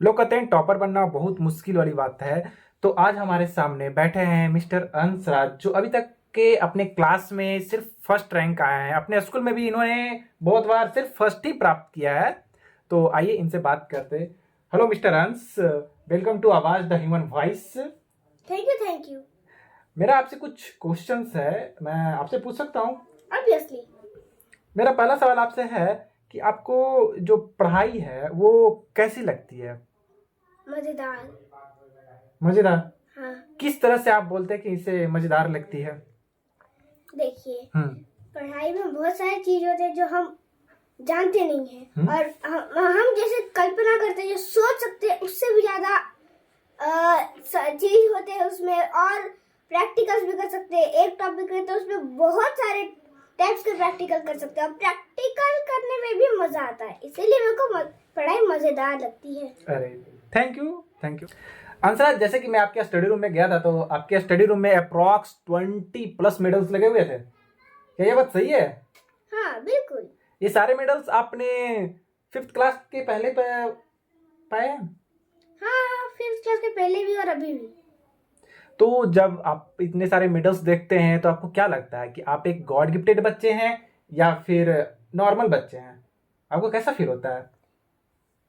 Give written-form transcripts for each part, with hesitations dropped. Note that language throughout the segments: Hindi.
लोग कहते हैं टॉपर बनना बहुत मुश्किल वाली बात है। तो आज हमारे सामने बैठे हैं मिस्टर अंशराज, जो अभी तक के अपने क्लास में सिर्फ फर्स्ट रैंक आए हैं। अपने स्कूल में भी इन्होंने बहुत बार सिर्फ फर्स्ट ही प्राप्त किया है। तो आइए इनसे बात करते। हेलो मिस्टर अंश, वेलकम टू आवाज the human voice. Thank you. मेरा आपसे कुछ क्वेश्चंस है, मैं आपसे पूछ सकता हूँ? ऑब्वियसली। मेरा पहला सवाल आपसे है कि आपको जो पढ़ाई है वो कैसी लगती है? मजेदार। मजेदार? हाँ। किस तरह से आप बोलते हैं कि इसे मजेदार लगती है? देखिए, पढ़ाई में बहुत सारी चीज होते हैं जो हम जानते नहीं हैं और हम जैसे कल्पना करते हैं, जो सोच सकते हैं, उससे भी ज्यादा चीज होते हैं उसमें। और प्रैक्टिकल्स भी कर सकते हैं। एक टॉपिक है तो उसमें बहुत सारे टाइप्स के प्रैक्टिकल कर सकते हैं और प्रैक्टिकल करने में भी मजा आता है। इसीलिए मेरे को पढ़ाई मजेदार लगती है। अरे thank you, thank you. Anshraj, जैसे कि मैं आपके स्टडी रूम में गया था तो आपके स्टडी रूम में अप्रॉक्स 20+ मेडल्स लगे हुए थे। क्या ये बात सही है? हाँ, बिल्कुल। ये सारे मेडल्स आपने 5th क्लास के पहले पाए हैं? हाँ, 5th क्लास के पहले भी और अभी भी। तो जब आप इतने सारे मेडल्स देखते हैं तो आपको क्या लगता है कि आप एक गॉड गिफ्टेड बच्चे हैं या फिर नॉर्मल बच्चे हैं? आपको कैसा फील होता है?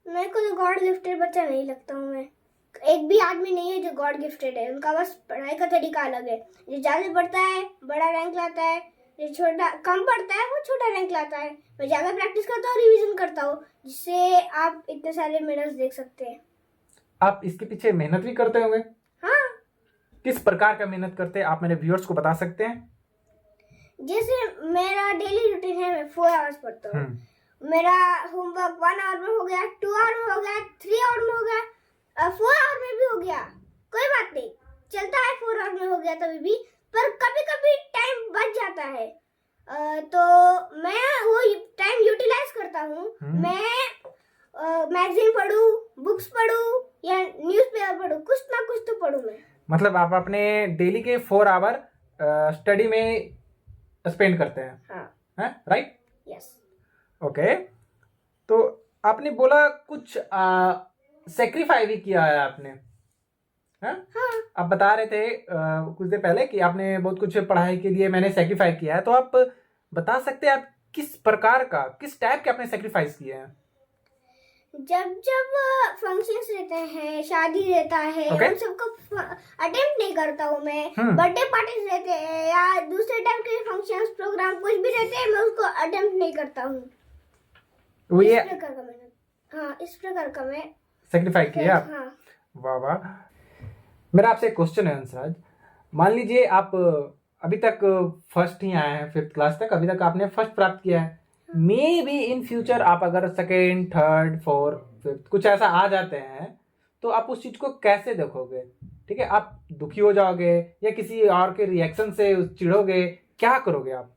मेरे को तो गॉड गिफ्टेड बच्चा नहीं लगता हूँ मैं। एक भी आदमी नहीं है जो गॉड गिफ्टेड है। उनका बस पढ़ाई का तरीका अलग है। जो ज्यादा पढ़ता है बड़ा रैंक लाता है, जो छोटा कम पढ़ता है वो छोटा रैंक लाता है। मैं ज्यादा प्रैक्टिस करता हूँ, रिवीजन करता हूँ, जिससे आप इतने सारे मेडल्स देख सकते हैं। आप इसके पीछे मेहनत भी करते होंगे। हाँ। किस प्रकार का मेहनत करते हैं आप मेरे व्यूअर्स को बता सकते हैं? जैसे मेरा डेली रूटीन है, मैं 4 आवर्स पढ़ता हूँ। मेरा होमवर्क 1 आवर में हो गया, 2 आवर में हो गया, 3 आवर में हो गया, 4 आवर में भी हो गया। कोई बात नहीं, चलता है। 4 आवर में हो गया तभी भी, पर कभी कभी टाइम बच जाता है। तो मैं वो टाइम यूटिलाइज करता हूँ। मैं मैगजीन पढूं, बुक्स पढूं या न्यूज़पेपर पढूं, कुछ ना कुछ तो पढूं मैं। मतलब आप अपने डेली के 4 आवर स्टडी में स्पेंड करते हैं? हाँ। राइट? यस। ओके। तो आपने बोला कुछ सेक्रीफाई भी किया है आपने? हाँ? आप बता रहे थे कुछ देर पहले कि आपने बहुत कुछ पढ़ाई के लिए मैंने सेक्रीफाई किया है। तो आप बता सकते हैं आप किस प्रकार का, किस टाइप के आपने सेक्रीफाइस किए हैं? जब जब फंक्शंस रहते हैं, शादी रहता है, Okay. उन सबको अटेम्प्ट नहीं करता हूँ मैं। बर्थडे पार्टीज रहते हैं या दूसरे टाइप के फंक्शंस, प्रोग्राम कुछ भी रहते हैं, मैं उसको अटेम्प्ट नहीं करता हूँ। वो ये इस प्रकार का मैंने, हाँ, इस प्रकार का मैं सेक्रीफाई किया आप। हाँ। वाह वाह। मेरा आपसे एक क्वेश्चन है अंशराज। मान लीजिए आप अभी तक फर्स्ट ही आए हैं, 5th क्लास तक अभी तक आपने फर्स्ट प्राप्त किया है। मे बी इन फ्यूचर आप अगर सेकेंड, थर्ड, फोर्थ, फिफ्थ कुछ ऐसा आ जाते हैं तो आप उस चीज को कैसे देखोगे? ठीक है, आप दुखी हो जाओगे या किसी और के रिएक्शन से चिढ़ोगे? क्या करोगे आप?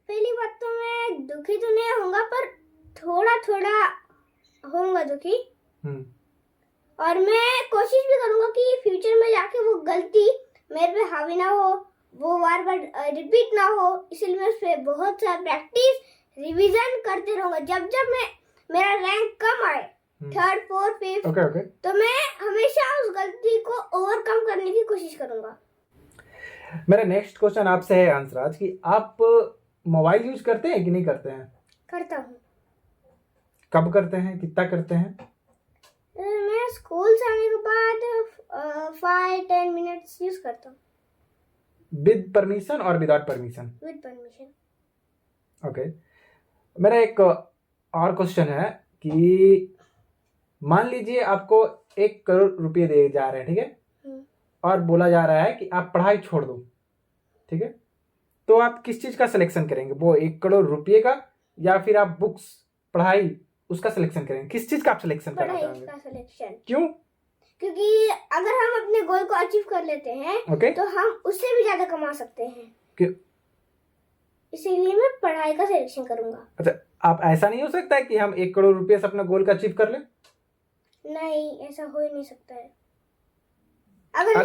पहली बात तो मैं दुखी तो नहीं होऊंगा, पर थोड़ा थोड़ा होऊंगा दुखी। और मैं कोशिश भी करूंगा कि फ्यूचर में जाके वो गलती मेरे पे हावी ना हो, वो बार बार रिपीट ना हो। इसलिए मैं उस पर बहुत सारा प्रैक्टिस, रिवीजन करते रहूंगा। जब जब मेरा रैंक कम आए, 3rd, 4th, 5th, तो मैं हमेशा उस गलती को ओवरकम करने की कोशिश करूंगा। मेरा नेक्स्ट क्वेश्चन आपसे है अंशराज कि आप मोबाइल यूज करते हैं कि नहीं करते हैं? करता हूँ। कब करते हैं, कितना करते हैं? मैं स्कूल से आने के बाद 5-10 मिनट्स यूज करता हूँ। विद परमिशन और without permission? With permission. Okay. मेरा एक और क्वेश्चन है कि मान लीजिए आपको 1 करोड़ रुपए दिए जा रहे हैं, ठीक है, और बोला जा रहा है कि आप पढ़ाई छोड़ दो, ठीक है, तो आप किस चीज का सिलेक्शन करेंगे? वो 1 करोड़ रुपए का या फिर आप बुक्स, पढ़ाई, उसका सिलेक्शन करेंगे? किस चीज का आप सिलेक्शन करना चाहेंगे? पढ़ाई का सिलेक्शन। क्यों? क्योंकि अगर हम अपने गोल को अचीव कर लेते हैं तो हम उससे भी ज्यादा कमा सकते हैं। क्यों? इसीलिए मैं पढ़ाई का सिलेक्शन करूंगा। अच्छा, आप ऐसा नहीं हो सकता है कि हम 1 करोड़ रुपए से अपना गोल का अचीव कर लें? नहीं, ऐसा हो ही नहीं सकता है। अगर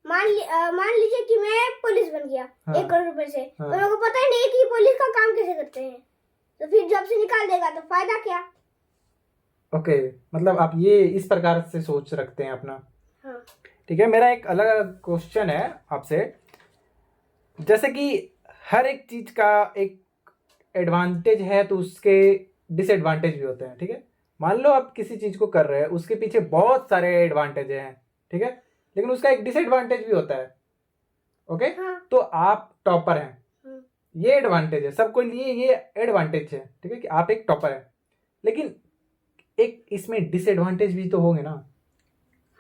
मान लीजिए कि मैं पुलिस बन गया 1 करोड़ रुपए से, तो मेरे को पता ही नहीं कि पुलिस का काम कैसे करते हैं, तो फिर जॉब से निकाल देगा तो फायदा क्या? ओके, मतलब आप ये इस प्रकार से सोच रखते हैं अपना। हाँ। ठीक है, मेरा एक अलग क्वेश्चन है आपसे। जैसे कि हर एक चीज का एक एडवांटेज है तो उसके डिसएडवांटेज भी होते हैं। ठीक है, मान लो आप किसी चीज को कर रहे हैं, उसके पीछे बहुत सारे एडवांटेज हैं। ठीक है, लेकिन उसका एक डिसएडवांटेज भी होता है। ओके, हाँ। तो आप टॉपर हैं, ये एडवांटेज है सबको लिए, ये एडवांटेज है। ठीक है कि आप एक टॉपर हैं, लेकिन एक इसमें डिसएडवांटेज भी तो होंगे ना।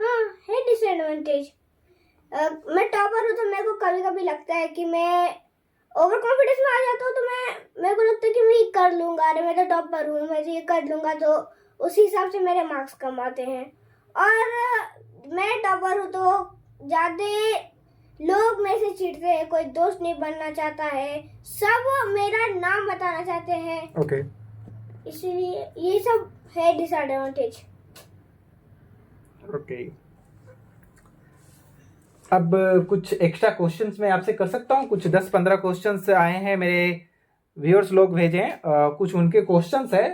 हाँ, है डिसएडवांटेज। मैं टॉपर हूँ तो मेरे को कभी कभी लगता है कि मैं ओवर कॉन्फिडेंस में आ जाता हूँ, तो मेरे को लगता है कि मैं ये कर लूंगा, अरे मैं तो टॉपर हूँ, मैं तो ये कर लूंगा, तो उसी हिसाब से मेरे मार्क्स कम आते हैं। और मैं टॉपर हूँ तो ज्यादा लोग मेरे से चिढ़ते हैं, कोई दोस्त नहीं बनना चाहता है, सब मेरा नाम बताना चाहते हैं। ओके, इसलिए ये सब है डिसएडवांटेज। ओके। अब कुछ एक्स्ट्रा क्वेश्चंस मैं आपसे कर सकता हूँ। कुछ 10-15 क्वेश्चंस आए हैं, मेरे व्यूअर्स लोग भेजे हैं। कुछ उनके क्वेश्चंस है,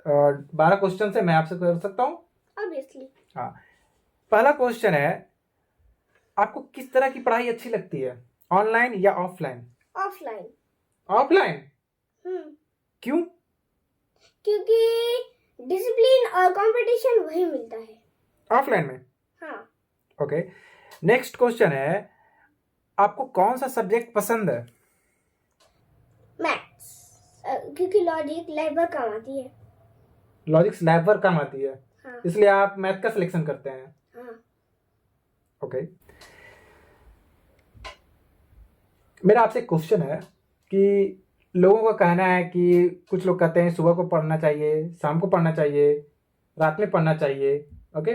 12 क्वेश्चन है, मैं आपसे कर सकता हूँ। ऑब्वियसली। हाँ, पहला क्वेश्चन है, आपको किस तरह की पढ़ाई अच्छी लगती है, ऑनलाइन या ऑफलाइन? ऑफलाइन। ऑफलाइन? क्यों? क्योंकि डिसिप्लिन और कंपटीशन वही मिलता है ऑफलाइन में। हाँ। ओके, नेक्स्ट क्वेश्चन है, आपको कौन सा सब्जेक्ट पसंद है? मैथ्स, क्योंकि लॉजिक लाइफ भर काम आती है। लॉजिक्स लैब पर काम आती है, हाँ। इसलिए आप मैथ का सिलेक्शन करते हैं। हाँ। ओके, मेरा आपसे क्वेश्चन है कि लोगों का कहना है कि कुछ लोग कहते हैं सुबह को पढ़ना चाहिए, शाम को पढ़ना चाहिए, रात में पढ़ना चाहिए। ओके,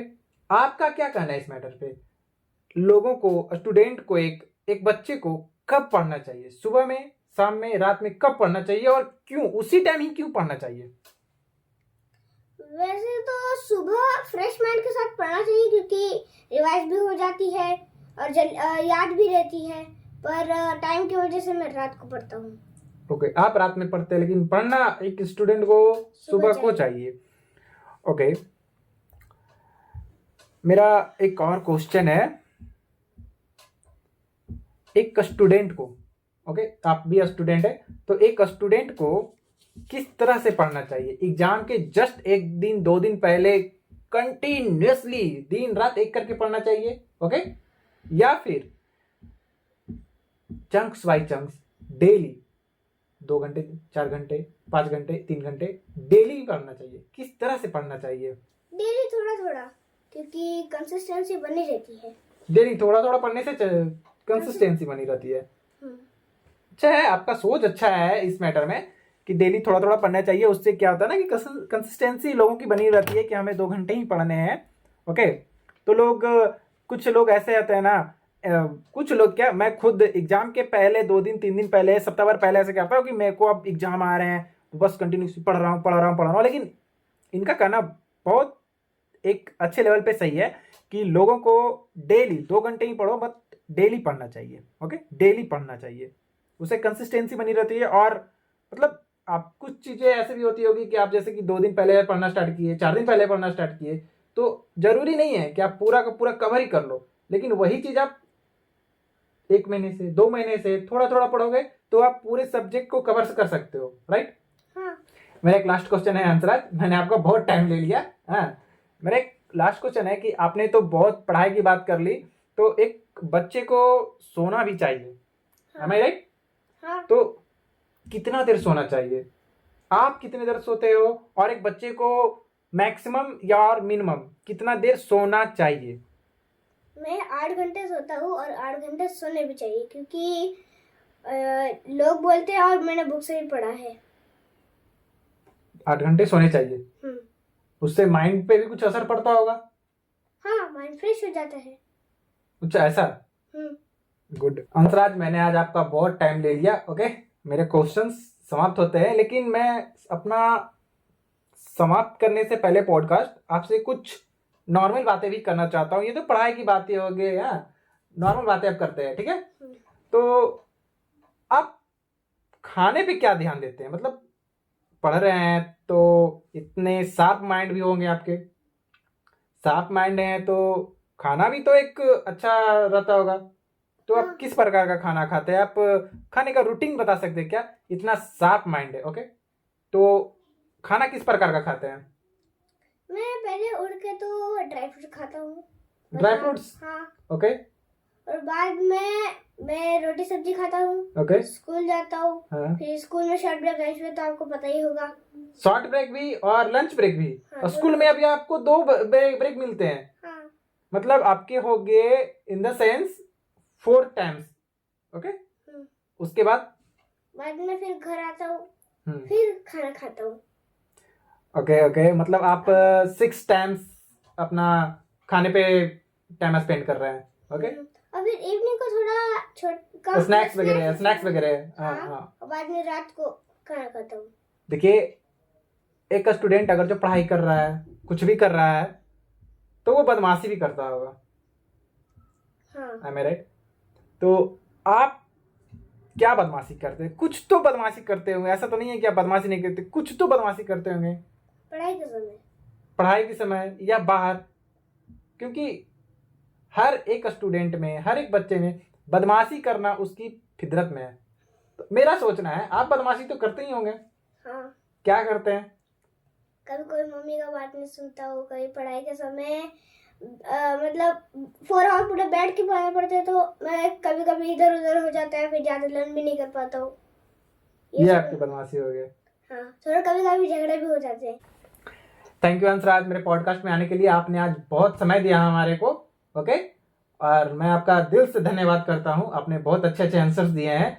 आपका क्या कहना है इस मैटर पे? लोगों को, स्टूडेंट को, एक बच्चे को कब पढ़ना चाहिए, सुबह में, शाम में, रात में, कब पढ़ना चाहिए और क्यों, उसी टाइम ही क्यों पढ़ना चाहिए? वैसे तो सुबह फ्रेश माइंड के साथ पढ़ना चाहिए, क्योंकि रिवाइज भी हो जाती है और याद भी रहती है, पर टाइम की वजह से मैं रात को पढ़ता हूँ। ओके, आप रात में पढ़ते हैं, लेकिन पढ़ना एक स्टूडेंट को सुबह को चाहिए। ओके, मेरा एक और क्वेश्चन है, एक स्टूडेंट को, ओके, आप भी स्टूडेंट है, तो एक स्टूडेंट को किस तरह से पढ़ना चाहिए? एग्जाम के जस्ट 1 दिन 2 दिन पहले कंटिन्यूअसली दिन रात एक करके पढ़ना चाहिए, ओके, या फिर चंक्स बाय चंक्स डेली 2 घंटे 4 घंटे 5 घंटे 3 घंटे डेली पढ़ना चाहिए? किस तरह से पढ़ना चाहिए? डेली थोड़ा थोड़ा, क्योंकि कंसिस्टेंसी बनी रहती है। डेली थोड़ा थोड़ा पढ़ने से कंसिस्टेंसी बनी रहती है। अच्छा है, आपका सोच अच्छा है इस मैटर में कि डेली थोड़ा थोड़ा पढ़ना चाहिए। उससे क्या होता है ना कि कंसिस्टेंसी लोगों की बनी रहती है कि हमें 2 घंटे ही पढ़ने हैं। ओके, तो कुछ लोग ऐसे होते हैं ना, कुछ लोग क्या, मैं खुद एग्जाम के पहले 2 दिन 3 दिन पहले, सप्ताह भर पहले ऐसे करता हूँ कि मेरे को अब एग्जाम आ रहे हैं तो बस कंटिन्यूसली पढ़ रहा हूँ। लेकिन इनका कहना बहुत एक अच्छे लेवल पे सही है कि लोगों को डेली 2 घंटे ही पढ़ो, बट डेली पढ़ना चाहिए। ओके, डेली पढ़ना चाहिए, उससे कंसिस्टेंसी बनी रहती है। और मतलब आप कुछ चीज़ें ऐसे भी होती होगी कि आप जैसे कि 2 दिन पहले पढ़ना स्टार्ट किए, 4 दिन पहले पढ़ना स्टार्ट किए, तो जरूरी नहीं है कि आप पूरा का पूरा कवर ही कर लो, लेकिन वही चीज़ आप 1 महीने से 2 महीने से थोड़ा थोड़ा पढ़ोगे तो आप पूरे सब्जेक्ट को कवर कर सकते हो, राइट? हाँ। मेरा एक लास्ट क्वेश्चन है हंसराज, मैंने आपका बहुत टाइम ले लिया। हाँ, मेरा एक लास्ट क्वेश्चन है कि आपने तो बहुत पढ़ाई की बात कर ली, तो एक बच्चे को सोना भी चाहिए, am I right? हाँ। तो कितना देर सोना चाहिए? आप कितने देर सोते हो? और एक बच्चे को मैक्सिमम या मिनिमम कितना देर सोना चाहिए? मैं 8 घंटे सोता हूँ और 8 घंटे सोने भी चाहिए, क्योंकि लोग बोलते हैं और मैंने बुक से भी पढ़ा है। 8 घंटे सोने चाहिए, उससे माइंड पे भी कुछ असर पड़ता होगा? हाँ, माइंड फ्रेश हो जाता है। अच्छा, ऐसा? गुड अंशराज, मैंने आज आपका बहुत टाइम ले लिया। ओके, मेरे क्वेश्चंस समाप्त होते हैं, लेकिन मैं अपना समाप्त करने से पहले पॉडकास्ट आपसे कुछ नॉर्मल बातें भी करना चाहता हूँ। ये तो पढ़ाई की बातें हो गई, नॉर्मल बातें आप करते हैं, ठीक है? तो आप खाने पे क्या ध्यान देते हैं? मतलब पढ़ रहे हैं तो इतने शार्प माइंड भी होंगे आपके। शार्प माइंड हैं तो खाना भी तो एक अच्छा रहता होगा। तो आप हाँ। किस प्रकार का खाना खाते हैं? आप खाने का रूटीन बता सकते हैं क्या? इतना शार्प माइंड है, ओके, तो खाना किस प्रकार का खाते हैं? मैं पहले उठ के तो ड्राई फ्रूट खाता हूँ। ड्राई फ्रूट्स, हाँ। ओके और बाद में मैं रोटी सब्जी खाता हूँ। ओके। स्कूल जाता हूँ। हाँ, फिर स्कूल में शॉर्ट ब्रेक लंच में तो आपको पता ही होगा। शॉर्ट ब्रेक भी और लंच ब्रेक भी। हाँ, और स्कूल में अभी आपको 2 ब्रेक मिलते हैं, हाँ। मतलब आपके हो गए in the sense 4 times, okay. उसके बाद में फिर घर आता हूँ, हम्म, फिर खाना खाता हूँ। ओके ओके, मतलब आप 6 टाइम्स अपना खाने पे टाइम स्पेंड कर रहे हैं, ओके। और फिर इवनिंग को थोड़ा स्नैक्स वगैरह, हाँ हाँ। हाँ। और बाद में रात को खाना खाता हूँ। देखिए, एक स्टूडेंट अगर जो पढ़ाई कर रहा है, कुछ भी कर रहा है, तो वो बदमाशी भी करता होगा, हाँ। I am right? तो आप क्या बदमाशी करते हैं? कुछ तो बदमाशी करते होंगे, ऐसा तो नहीं है कि आप बदमाशी नहीं करते, कुछ तो बदमाशी करते होंगे पढ़ाई के समय। पढ़ाई के समय या बाहर, क्योंकि हर एक स्टूडेंट में, हर एक बच्चे में बदमाशी करना उसकी फितरत में है। तो मेरा सोचना है आप बदमाशी तो करते ही होंगे। हाँ। क्या करते हैं? कभी कोई मम्मी का बात नहीं सुनता हूँ, कभी पढ़ाई के समय मतलब 4 आवर पूरे बैठ के पढ़ना पड़ता है, तो मैं कभी कभी इधर उधर हो जाता है, फिर ज्यादा लर्न भी नहीं कर पाता हूँ। ये सब- आपकी बदमाशी हो गई। हाँ, थोड़ा कभी कभी झगड़े भी हो जाते हैं। थैंक यू हंसराज, मेरे पॉडकास्ट में आने के लिए। आपने आज बहुत समय दिया हमारे को, ओके। और मैं आपका दिल से धन्यवाद करता हूँ। आपने बहुत अच्छे अच्छे आंसर्स दिए हैं